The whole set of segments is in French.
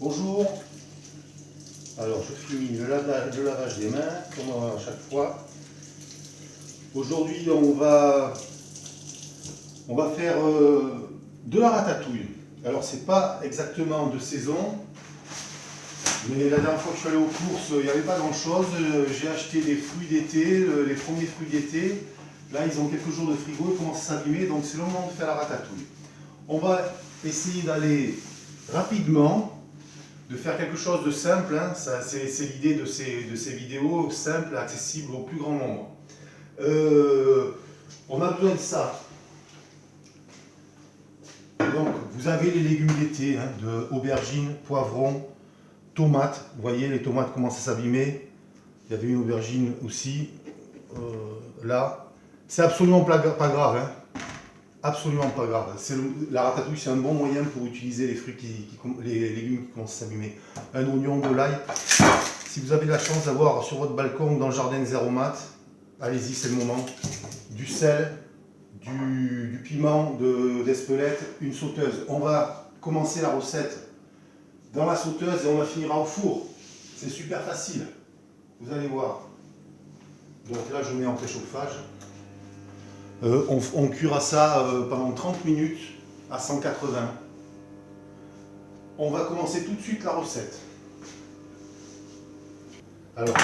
Bonjour, alors je finis le lavage des mains comme à chaque fois. Aujourd'hui on va faire de la ratatouille. Alors c'est pas exactement de saison, mais la dernière fois que je suis allé aux courses il n'y avait pas grand chose. J'ai acheté des fruits d'été, les premiers fruits d'été. Là ils ont quelques jours de frigo, ils commencent à s'abîmer, donc c'est le moment de faire la ratatouille. On va essayer d'aller rapidement, de faire quelque chose de simple, hein. C'est l'idée de ces vidéos, simples, accessibles au plus grand nombre. On a besoin de ça. Donc, vous avez les légumes d'été, hein, de aubergines, poivrons, tomates. Vous voyez, les tomates commencent à s'abîmer. Il y avait une aubergine aussi, là. C'est absolument pas grave, hein. Absolument pas grave. La ratatouille, c'est un bon moyen pour utiliser les fruits, les légumes qui commencent à s'abîmer. Un oignon, de l'ail. Si vous avez la chance d'avoir sur votre balcon ou dans le jardin des aromates, allez-y, c'est le moment. Du sel, du piment d'Espelette, une sauteuse. On va commencer la recette dans la sauteuse et on la finira au four. C'est super facile. Vous allez voir. Donc là, je mets en préchauffage. On cuira ça pendant 30 minutes à 180. On va commencer tout de suite la recette. Alors,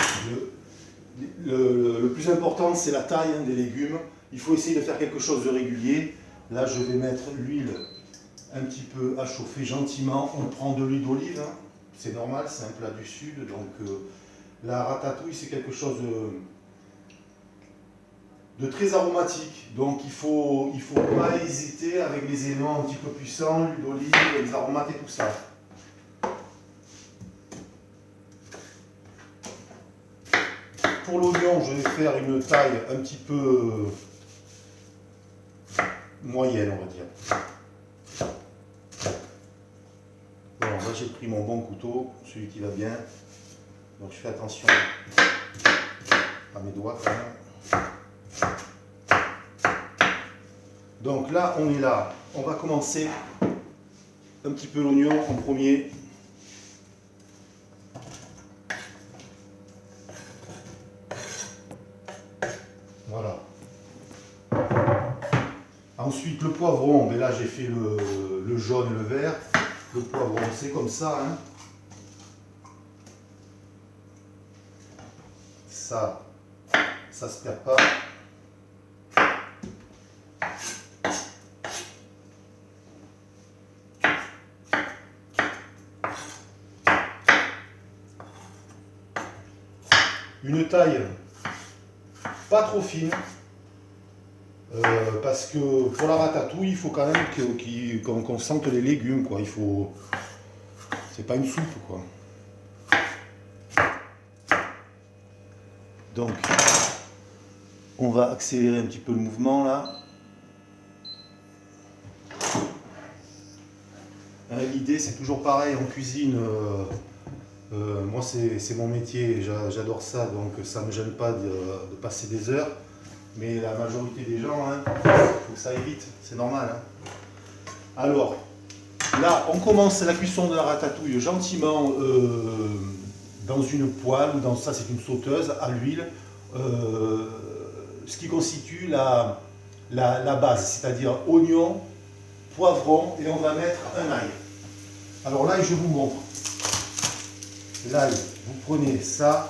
le plus important, c'est la taille, hein, des légumes. Il faut essayer de faire quelque chose de régulier. Là, je vais mettre l'huile un petit peu à chauffer gentiment. On prend de l'huile d'olive, hein. C'est normal, c'est un plat du sud. Donc, la ratatouille, c'est quelque chose de très aromatique, donc il faut pas hésiter avec les éléments un petit peu puissants, l'huile d'olive, les aromates et tout ça. Pour l'oignon, je vais faire une taille un petit peu moyenne, on va dire. Bon, là j'ai pris mon bon couteau, celui qui va bien, donc je fais attention à mes doigts quand même. Donc là, on est là. On va commencer un petit peu l'oignon en premier. Voilà. Ensuite, le poivron. Mais là, j'ai fait le jaune et le vert. Le poivron, c'est comme ça, hein. Ça se perd pas. Une taille pas trop fine, parce que pour la ratatouille, il faut quand même qu'on sente les légumes, quoi. C'est pas une soupe, quoi. Donc, on va accélérer un petit peu le mouvement là. L'idée, c'est toujours pareil en cuisine. Moi, c'est mon métier, j'adore ça, donc ça ne me gêne pas de passer des heures. Mais la majorité des gens, hein, faut que ça aille vite, c'est normal. Hein. Alors, là, on commence la cuisson de la ratatouille gentiment dans une poêle, ou dans ça, c'est une sauteuse à l'huile, ce qui constitue la base, c'est-à-dire oignon, poivron, et on va mettre un ail. Alors l'ail, je vous montre. L'ail, vous prenez ça,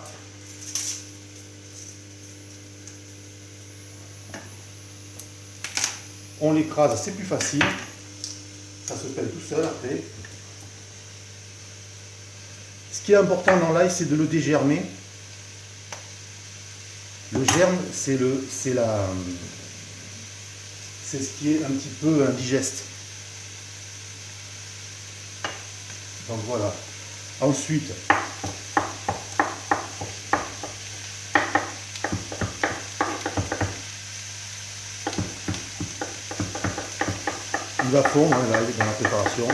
on l'écrase, c'est plus facile, ça se pèle tout seul après. Ce qui est important dans l'ail, c'est de le dégermer. Le germe, c'est ce qui est un petit peu indigeste. Donc voilà. Ensuite, il va fondre, hein, là, dans la préparation.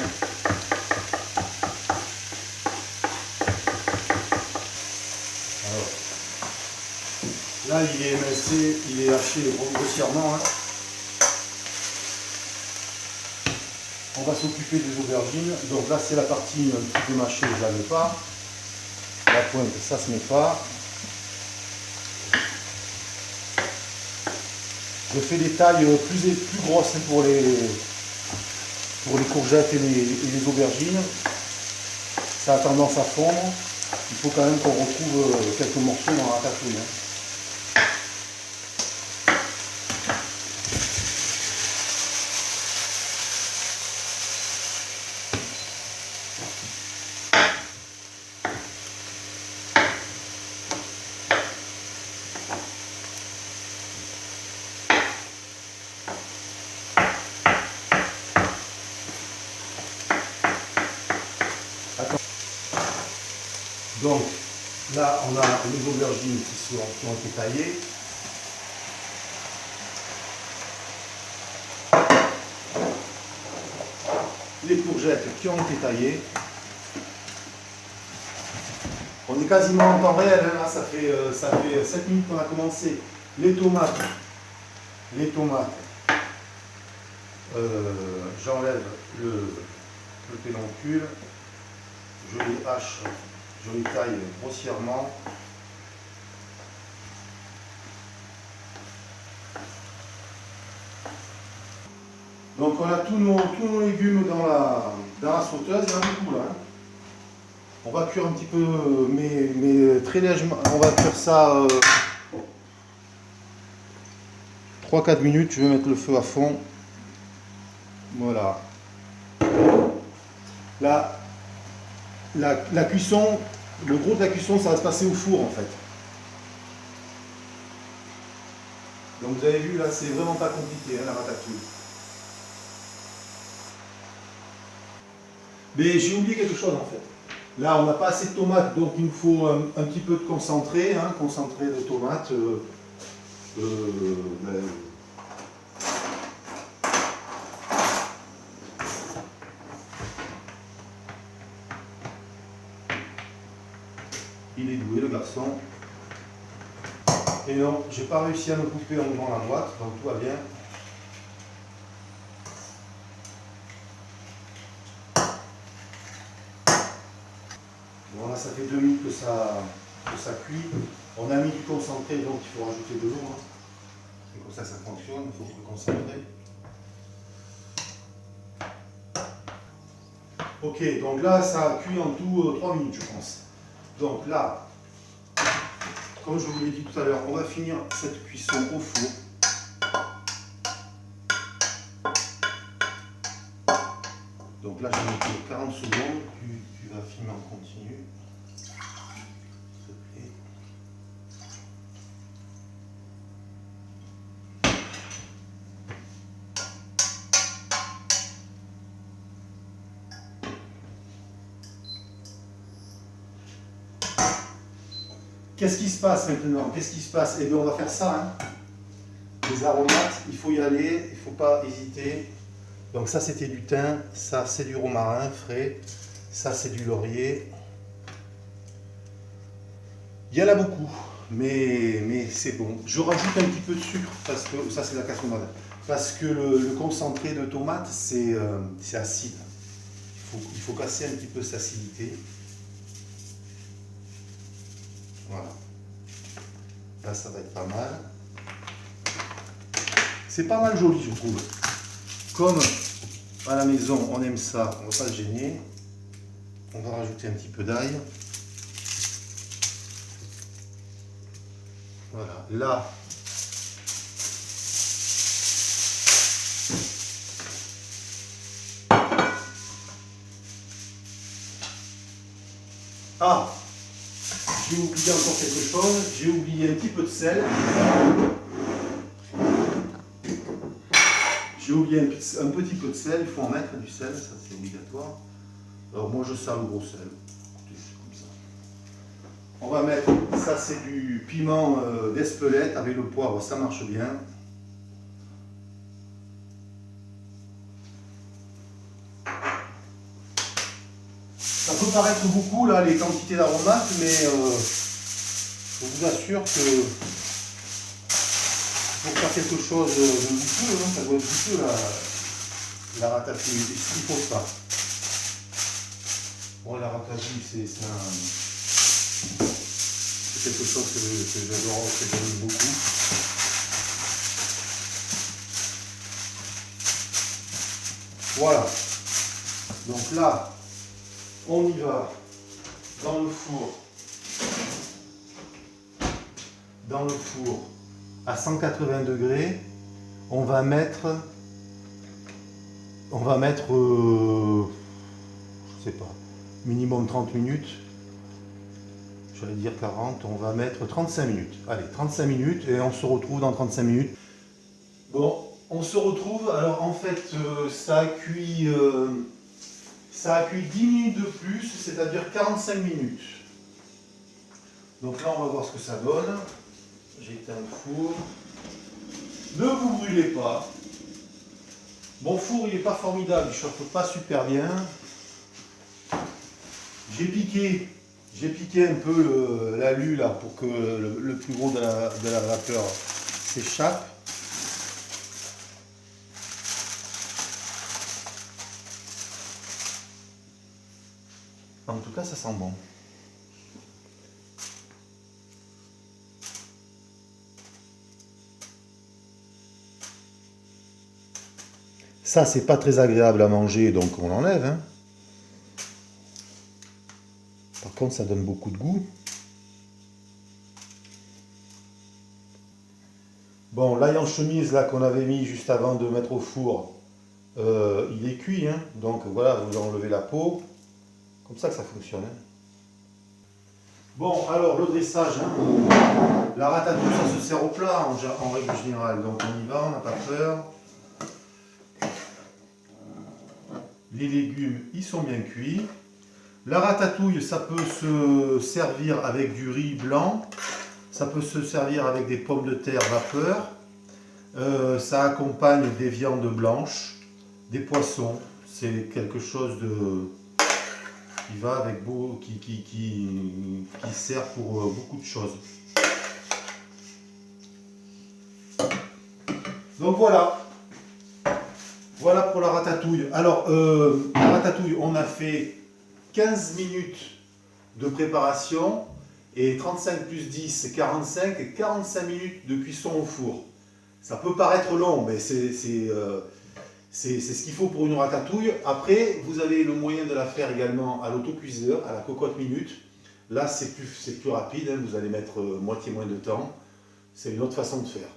Alors, là, il est émincé, il est haché grossièrement. Hein. On on va s'occuper des aubergines. Donc là, c'est la partie un petit peu mâchée, je ne la mets pas. La pointe, ça se met pas. Je fais des tailles plus grosses pour les courgettes et les aubergines. Ça a tendance à fondre. Il faut quand même qu'on retrouve quelques morceaux dans la ratatouille. Donc là, on a les aubergines qui ont été taillées. Les courgettes qui ont été taillées. On est quasiment en temps réel, hein, là, ça fait 7 minutes qu'on a commencé. Les tomates, j'enlève le pédoncule, je les hache. Je les taille grossièrement. Donc on a tous nos légumes dans la sauteuse, il y en a beaucoup là. On va cuire un petit peu, mais très légèrement. On va cuire ça 3-4 minutes. Je vais mettre le feu à fond. Voilà. Là, la cuisson, le gros de la cuisson, ça va se passer au four en fait. Donc vous avez vu là, c'est vraiment pas compliqué hein, la ratatouille. Mais j'ai oublié quelque chose en fait. Là, on n'a pas assez de tomates, donc il nous faut un petit peu de concentré, hein, concentré de tomates. Il est doué le garçon. Et non, j'ai pas réussi à me couper en ouvrant la boîte, donc tout va bien. Bon là ça fait 2 minutes que ça cuit. On a mis du concentré, donc il faut rajouter de l'eau. Hein. C'est comme ça que ça fonctionne, il faut le concentrer. Ok, donc là ça a cuit en tout 3 minutes je pense. Donc là, comme je vous l'ai dit tout à l'heure, on va finir cette cuisson au four. Donc là, je vais mettre 40 secondes. Tu vas filmer en continu. S'il te plaît. Qu'est-ce qui se passe maintenant? Qu'est-ce qui se passe? Eh bien, on va faire ça. Hein. Les aromates, il faut y aller, il ne faut pas hésiter. Donc ça, c'était du thym, ça, c'est du romarin frais, ça, c'est du laurier. Il y en a beaucoup, mais c'est bon. Je rajoute un petit peu de sucre, parce que ça, c'est la cassonade. Parce que le concentré de tomate, c'est acide. Il faut casser un petit peu cette acidité. Voilà. Là, ça va être pas mal. C'est pas mal joli, je trouve. Comme à la maison, on aime ça, on ne va pas se gêner. On va rajouter un petit peu d'ail. Voilà. Là, ah, j'ai oublié encore quelque chose, j'ai oublié un petit peu de sel. J'ai oublié un petit peu de sel, il faut en mettre du sel, ça c'est obligatoire. Alors moi je sers le gros sel, écoutez, c'est comme ça. On va mettre, ça c'est du piment d'Espelette avec le poivre, ça marche bien. Ça peut paraître beaucoup là les quantités d'aromates, mais je vous assure que pour faire quelque chose de goûteux, hein, ça doit être goûteux là. la ratatouille, ce qu'il ne faut pas. Bon, la ratatouille, c'est quelque chose que j'adore, que j'aime beaucoup. Voilà. Donc là, on y va dans le four. Dans le four à 180 degrés. On va mettre, je sais pas, minimum 30 minutes. J'allais dire 40, on va mettre 35 minutes. Allez, 35 minutes et on se retrouve dans 35 minutes. Bon, on se retrouve. Alors en fait, ça a cuit 10 minutes de plus, c'est-à-dire 45 minutes. Donc là, on va voir ce que ça donne. J'éteins le four. Ne vous brûlez pas. Mon four, il n'est pas formidable, il ne chauffe pas super bien. J'ai piqué un peu l'alu là pour que le plus gros de la vapeur s'échappe. En tout cas, ça sent bon. Ça, c'est pas très agréable à manger, donc on l'enlève. Hein. Par contre, ça donne beaucoup de goût. Bon, l'ail en chemise là qu'on avait mis juste avant de mettre au four, il est cuit. Hein. Donc voilà, vous enlevez la peau. Comme ça que ça fonctionne. Hein. Bon, alors le dressage. Hein. La ratatouille, ça se sert au plat en règle générale. Donc on y va, on n'a pas peur. Les légumes, ils sont bien cuits. La ratatouille, ça peut se servir avec du riz blanc. Ça peut se servir avec des pommes de terre vapeur. Ça accompagne des viandes blanches, des poissons. C'est quelque chose qui va avec qui sert pour beaucoup de choses. Donc voilà. Voilà pour la ratatouille. Alors, la ratatouille, on a fait 15 minutes de préparation et 35 plus 10, c'est 45 et 45 minutes de cuisson au four. Ça peut paraître long, mais c'est ce qu'il faut pour une ratatouille. Après, vous avez le moyen de la faire également à l'autocuiseur, à la cocotte minute. Là, c'est plus rapide, hein, vous allez mettre moitié moins de temps. C'est une autre façon de faire.